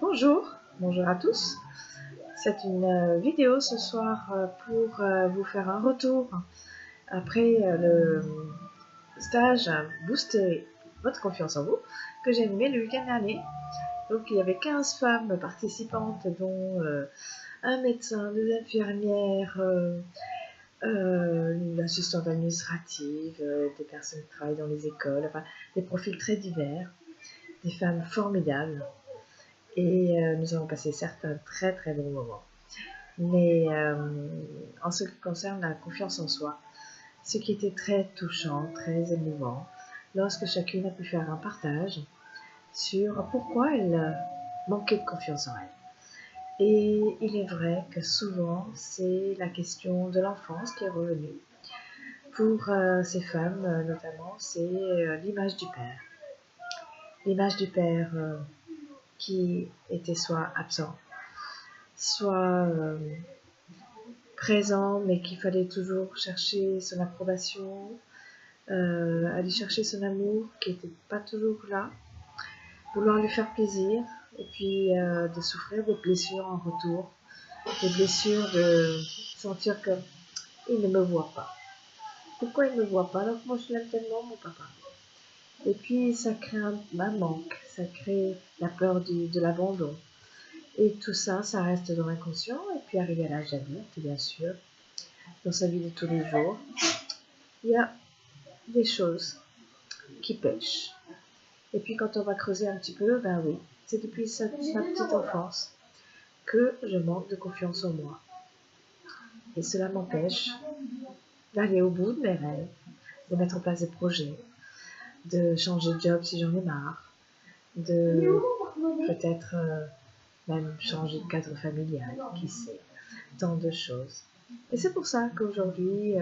Bonjour, bonjour à tous. C'est une vidéo ce soir pour vous faire un retour après le stage Booster votre confiance en vous que j'ai animé le week-end dernier. Donc il y avait 15 femmes participantes dont un médecin, des infirmières, une assistante administrative, des personnes qui travaillent dans les écoles, enfin des profils très divers, des femmes formidables. Et nous avons passé certes un très très bon moment. Mais en ce qui concerne la confiance en soi, ce qui était très touchant, très émouvant, lorsque chacune a pu faire un partage sur pourquoi elle manquait de confiance en elle. Et il est vrai que souvent, c'est la question de l'enfance qui est revenue. Pour ces femmes, notamment, c'est l'image du père. L'image du père qui était soit absent, soit présent, mais qu'il fallait toujours chercher son approbation, aller chercher son amour qui n'était pas toujours là, vouloir lui faire plaisir, et puis de souffrir des blessures en retour, des blessures de sentir qu'il ne me voit pas. Pourquoi il ne me voit pas alors que moi je l'aime tellement, mon papa? Et puis ça crée un manque, ça crée la peur de l'abandon. Et tout ça, ça reste dans l'inconscient, et puis arrivé à l'âge adulte, bien sûr, dans sa vie de tous les jours, il y a des choses qui pêchent. Et puis quand on va creuser un petit peu, ben oui, c'est depuis ma petite enfance que je manque de confiance en moi. Et cela m'empêche d'aller au bout de mes rêves, de mettre en place des projets, de changer de job si j'en ai marre, de peut-être même changer de cadre familial, qui sait, tant de choses. Et c'est pour ça qu'aujourd'hui,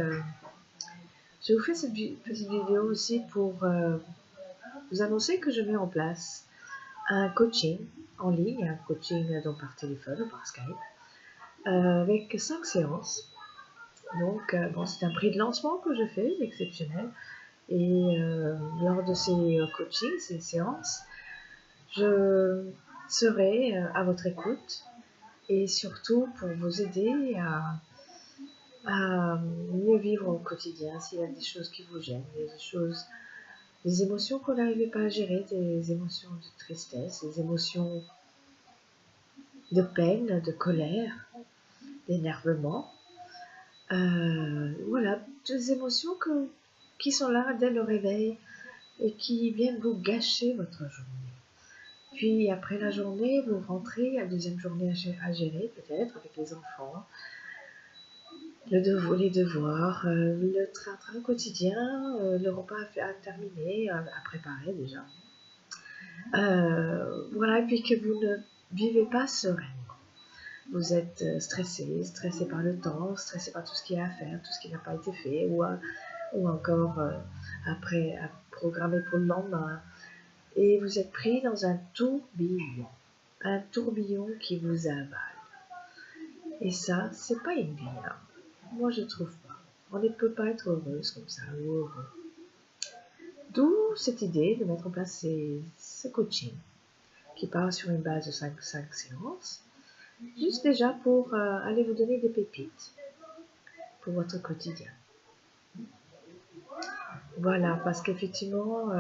je vous fais cette petite vidéo aussi pour vous annoncer que je mets en place un coaching en ligne, un coaching donc par téléphone ou par Skype, avec 5 séances. Donc, bon, c'est un prix de lancement que je fais, exceptionnel. Et lors de ces coachings, ces séances, je serai à votre écoute et surtout pour vous aider à mieux vivre au quotidien s'il y a des choses qui vous gênent, des émotions qu'on n'arrivait pas à gérer, des émotions de tristesse, des émotions de peine, de colère, d'énervement. Voilà, des émotions qui sont là dès le réveil et qui viennent vous gâcher votre journée. Puis après la journée, vous rentrez à la deuxième journée à gérer peut-être avec les enfants, les devoirs, le train-train quotidien, le repas à terminer, à préparer déjà. Voilà, et puis que vous ne vivez pas sereinement. Vous êtes stressé par le temps, stressé par tout ce qu'il y a à faire, tout ce qui n'a pas été fait, ou encore après à programmer pour le lendemain. Et vous êtes pris dans un tourbillon qui vous avale. Et ça, c'est pas une vie, hein. Moi, je trouve pas. On ne peut pas être heureuse comme ça, ou heureux. D'où cette idée de mettre en place ce coaching qui part sur une base de 5 séances, juste déjà pour aller vous donner des pépites pour votre quotidien. Voilà, parce qu'effectivement,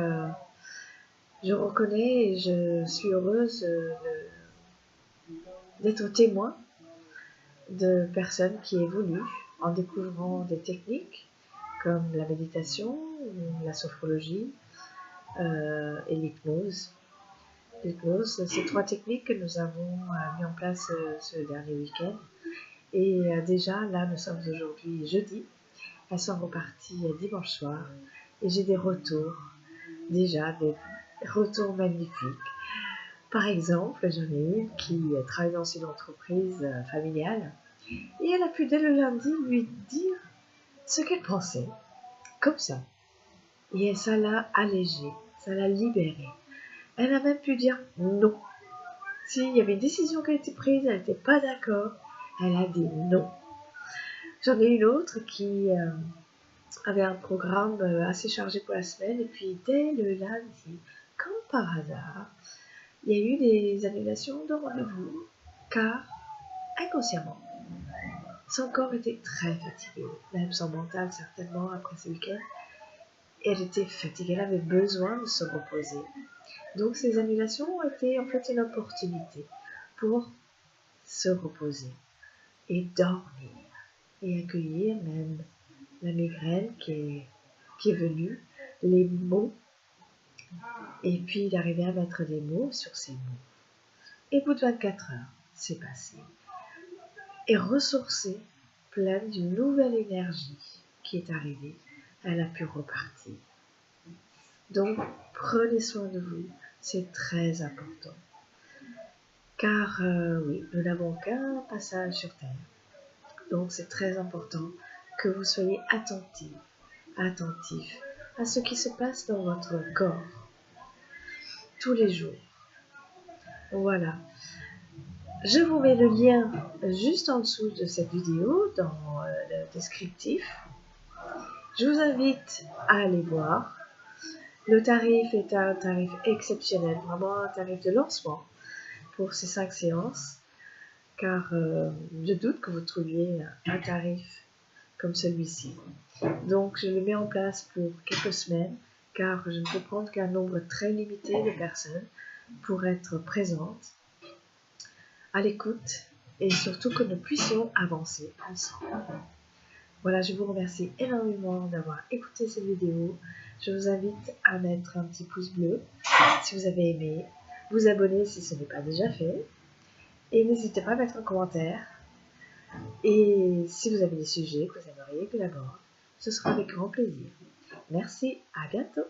je reconnais et je suis heureuse d'être témoin de personnes qui évoluent en découvrant des techniques comme la méditation, la sophrologie et l'hypnose. L'hypnose, c'est 3 techniques que nous avons mis en place ce dernier week-end. Et déjà, là, nous sommes aujourd'hui jeudi. Elles sont reparties dimanche soir. Et j'ai des retours, déjà des retours magnifiques. Par exemple, j'en ai une qui travaille dans une entreprise familiale. Et elle a pu dès le lundi lui dire ce qu'elle pensait, comme ça. Et ça l'a allégée, ça l'a libérée. Elle a même pu dire non. S'il y avait une décision qui a été prise, elle n'était pas d'accord, elle a dit non. J'en ai une autre qui avait un programme assez chargé pour la semaine, et puis dès le lundi, comme par hasard, il y a eu des annulations de rendez-vous, car inconsciemment, son corps était très fatigué, même son mental certainement après ce week-end. Elle était fatiguée, elle avait besoin de se reposer. Donc ces annulations ont été en fait une opportunité pour se reposer et dormir et accueillir même la migraine qui est venue, les mots, et puis d'arriver à mettre des mots sur ces mots. Et au bout de 24 heures, c'est passé. Et ressourcée, pleine d'une nouvelle énergie qui est arrivée, elle a pu repartir. Donc, prenez soin de vous, c'est très important. Car oui, nous n'avons qu'un passage sur Terre. Donc, c'est très important que vous soyez attentif à ce qui se passe dans votre corps tous les jours. Voilà. Je vous mets le lien juste en dessous de cette vidéo dans le descriptif. Je vous invite à aller voir. Le tarif est un tarif exceptionnel, vraiment un tarif de lancement pour ces 5 séances, car je doute que vous trouviez un tarif comme celui-ci. Donc je le mets en place pour quelques semaines, car je ne peux prendre qu'un nombre très limité de personnes pour être présentes, à l'écoute, et surtout que nous puissions avancer ensemble. Voilà, je vous remercie énormément d'avoir écouté cette vidéo. Je vous invite à mettre un petit pouce bleu si vous avez aimé, vous abonner si ce n'est pas déjà fait, et n'hésitez pas à mettre un commentaire. Et si vous avez des sujets que vous aimeriez que j'aborde, ce sera avec grand plaisir. Merci, à bientôt.